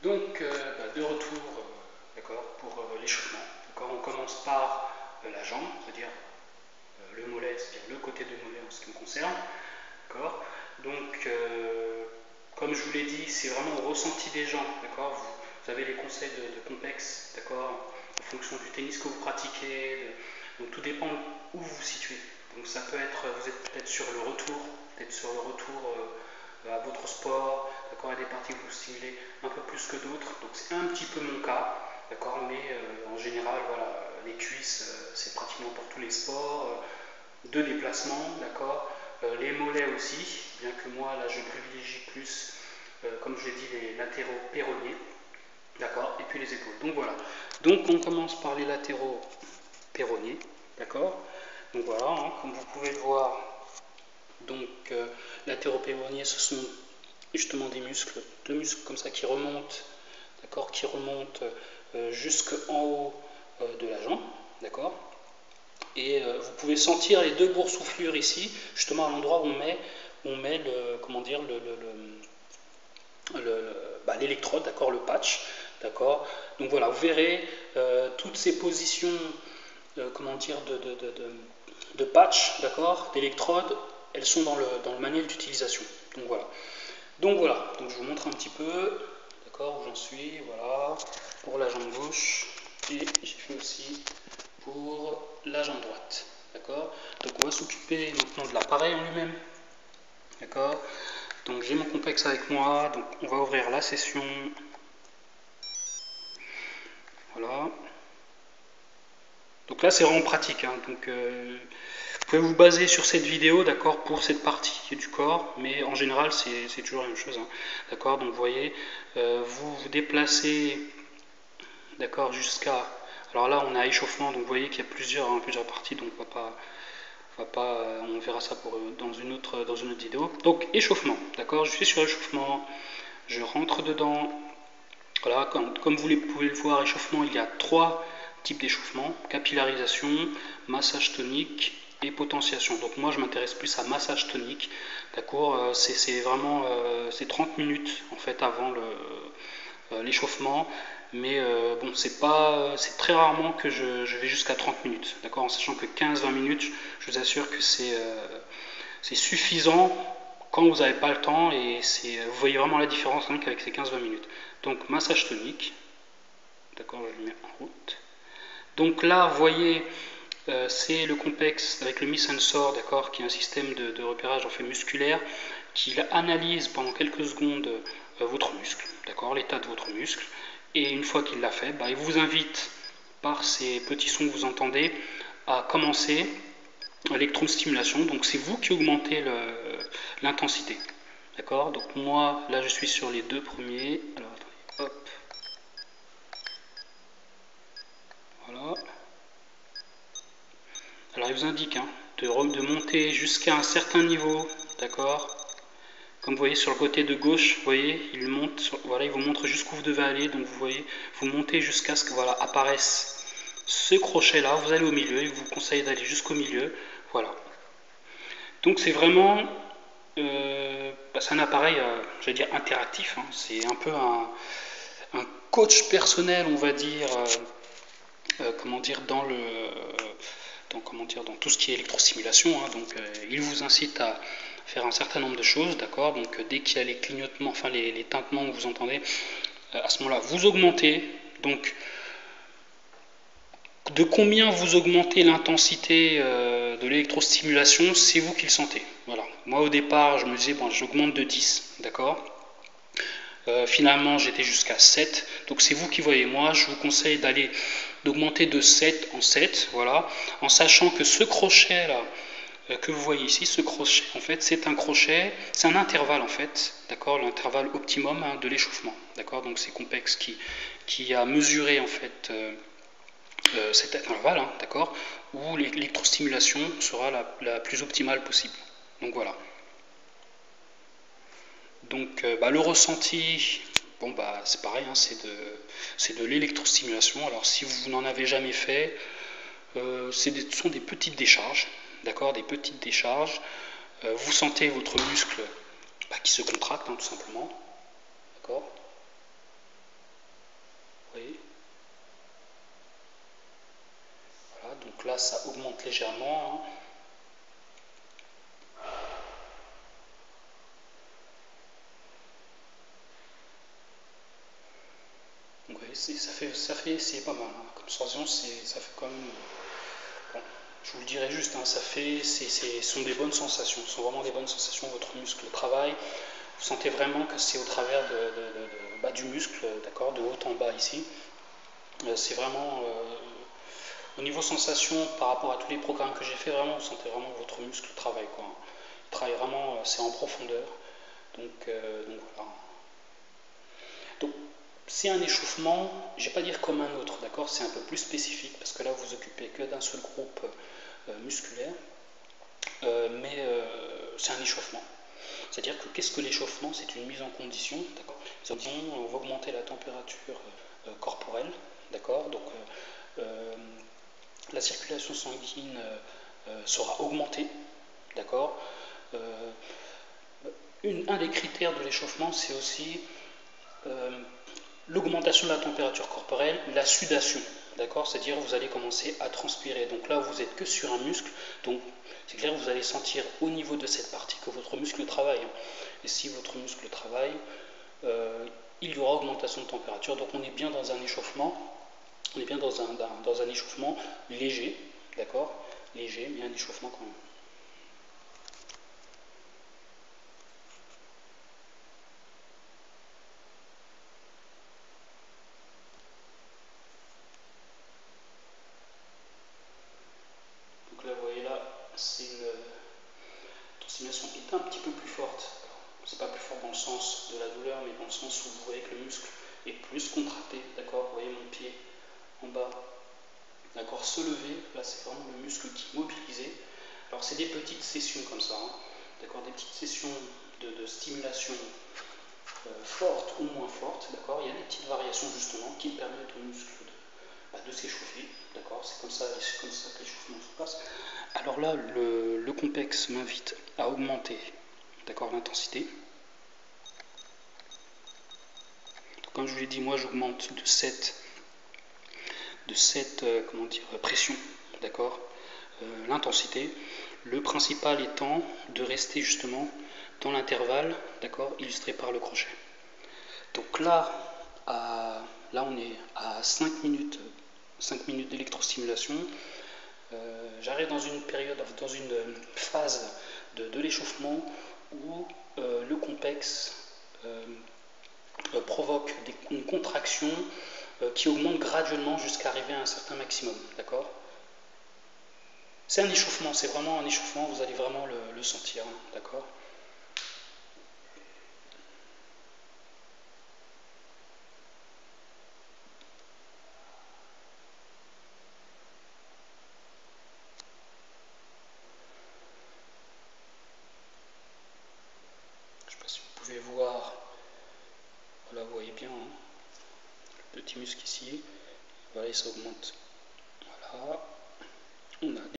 Donc, de retour d'accord, pour l'échauffement. On commence par la jambe, c'est-à-dire le mollet, c'est-à-dire le côté du mollet en ce qui me concerne. Donc, comme je vous l'ai dit, c'est vraiment au ressenti des gens. Vous avez les conseils de complexe, en fonction du tennis que vous pratiquez. Donc tout dépend où vous vous situez. Donc ça peut être, vous êtes peut-être sur le retour, à votre sport, il y a des parties que vous stimulez un peu plus que d'autres. Donc c'est un petit peu mon cas, mais en général, voilà, les cuisses, c'est pratiquement pour tous les sports, de déplacement, les mollets aussi, bien que moi là je privilégie plus, comme je l'ai dit, les latéraux péronniers, et puis les épaules. Donc voilà. Donc on commence par les latéraux péronniers, d'accord. Donc voilà, comme vous pouvez le voir, donc latéraux péronniers, ce sont justement des muscles, deux muscles comme ça qui remontent, jusqu'en haut de la jambe, Et vous pouvez sentir les deux boursouflures ici, justement à l'endroit où on met le, comment dire, l'électrode, le patch, Donc voilà, vous verrez toutes ces positions, de patch, d'électrode, elles sont dans le manuel d'utilisation. Donc je vous montre un petit peu, où j'en suis, voilà, pour la jambe gauche, et j'ai fait aussi pour la jambe droite, Donc on va s'occuper maintenant de l'appareil en lui-même, Donc j'ai mon complexe avec moi, donc on va ouvrir la session, voilà. Donc là c'est vraiment pratique, donc vous pouvez vous baser sur cette vidéo, pour cette partie du corps, mais en général c'est toujours la même chose, donc vous voyez, vous vous déplacez, jusqu'à, alors là on a échauffement, donc vous voyez qu'il y a plusieurs parties, donc on verra ça dans une autre vidéo. Donc échauffement, je suis sur échauffement, je rentre dedans, voilà, comme vous pouvez le voir, échauffement, il y a trois types d'échauffement: capillarisation, massage tonique et potentiation. Donc moi je m'intéresse plus à massage tonique, c'est vraiment c'est 30 minutes en fait avant l'échauffement, mais bon, c'est très rarement que je vais jusqu'à 30 minutes, en sachant que 15-20 minutes, je vous assure que c'est suffisant quand vous n'avez pas le temps, et vous voyez vraiment la différence avec ces 15-20 minutes. Donc massage tonique, je le mets en route. Donc là, vous voyez, c'est le complexe avec le Mi-Sensor, qui est un système de repérage en fait musculaire, qui analyse pendant quelques secondes votre muscle, l'état de votre muscle, et une fois qu'il l'a fait, il vous invite, par ces petits sons que vous entendez, à commencer l'électrostimulation. Donc c'est vous qui augmentez l'intensité, donc moi là je suis sur les deux premiers, alors attendez, hop, voilà. Alors il vous indique de monter jusqu'à un certain niveau, Comme vous voyez sur le côté de gauche, vous voyez, il vous montre jusqu'où vous devez aller. Donc vous voyez, vous montez jusqu'à ce que apparaisse ce crochet là. Vous allez au milieu, il vous conseille d'aller jusqu'au milieu. Voilà. Donc c'est vraiment c'est un appareil, j'allais dire interactif. C'est un peu un coach personnel, on va dire, dans tout ce qui est électrostimulation. Donc il vous incite à faire un certain nombre de choses, donc dès qu'il y a les clignotements, enfin les tintements que vous entendez, à ce moment-là vous augmentez. Donc de combien vous augmentez l'intensité de l'électrostimulation, c'est vous qui le sentez. Voilà. Moi au départ je me disais j'augmente de 10, finalement j'étais jusqu'à 7, donc c'est vous qui voyez. Moi je vous conseille d'augmenter de 7 en 7, voilà, en sachant que ce crochet là que vous voyez ici, ce crochet en fait c'est un crochet, c'est un intervalle en fait, l'intervalle optimum de l'échauffement, donc c'est Compex qui a mesuré en fait cet intervalle, où l'électrostimulation sera la plus optimale possible. Donc voilà. Donc le ressenti, c'est pareil, c'est de l'électrostimulation. Alors si vous n'en avez jamais fait, ce sont des petites décharges, des petites décharges. Vous sentez votre muscle qui se contracte, tout simplement, là, ça augmente légèrement. Hein. Donc, ouais, c'est pas mal. Hein. Comme sensation, ça fait quand même. Bon, je vous le dirai juste, hein, ce sont des bonnes sensations. Ce sont vraiment des bonnes sensations. Votre muscle travaille. Vous sentez vraiment que c'est au travers du muscle, d'accord, de haut en bas ici. C'est vraiment au niveau sensation par rapport à tous les programmes que j'ai fait, vraiment, vous sentez vraiment que votre muscle travaille, quoi. Il travaille vraiment, c'est en profondeur. Donc voilà. Donc c'est un échauffement, je ne vais pas dire comme un autre, d'accord, c'est un peu plus spécifique parce que là vous occupez que d'un seul groupe musculaire, mais c'est un échauffement. C'est-à-dire que qu'est-ce que l'échauffement? C'est une mise en condition, d'accord. On va augmenter la température corporelle, d'accord. Donc la circulation sanguine sera augmentée, d'accord. Un des critères de l'échauffement, c'est aussi l'augmentation de la température corporelle, la sudation, d'accord, c'est-à-dire vous allez commencer à transpirer. Donc là, vous n'êtes que sur un muscle, donc c'est clair, vous allez sentir au niveau de cette partie que votre muscle travaille. Et si votre muscle travaille, il y aura augmentation de température. Donc on est bien dans un échauffement, on est bien dans un échauffement léger, d'accord, léger, mais un échauffement quand même. Donc là, vous voyez là, c'est une stimulation qui est un petit peu plus forte. C'est pas plus fort dans le sens de la douleur, mais dans le sens où vous voyez que le muscle est plus contracté, d'accord. Vous voyez mon pied en bas, d'accord, se lever. Là, c'est vraiment le muscle qui est mobilisé. Alors, c'est des petites sessions comme ça, hein, d'accord, des petites sessions de stimulation fortes ou moins fortes, d'accord. Il y a des petites variations justement qui permettent au muscle de s'échauffer, d'accord. C'est comme ça que l'échauffement se passe. Alors là, le complexe m'invite à augmenter, d'accord, l'intensité. Comme je vous l'ai dit, moi j'augmente de 7 pressions, d'accord, l'intensité. Le principal étant de rester justement dans l'intervalle, d'accord, illustré par le crochet. Donc là, on est à 5 minutes d'électrostimulation. J'arrive dans une période, dans une phase de l'échauffement où le complexe provoque une contraction qui augmente graduellement jusqu'à arriver à un certain maximum, d'accord. C'est un échauffement, c'est vraiment un échauffement, vous allez vraiment le sentir, hein, d'accord. Je ne sais pas si vous pouvez voir, voilà, vous voyez bien, hein, le petit muscle ici, voilà, et ça augmente, voilà, on a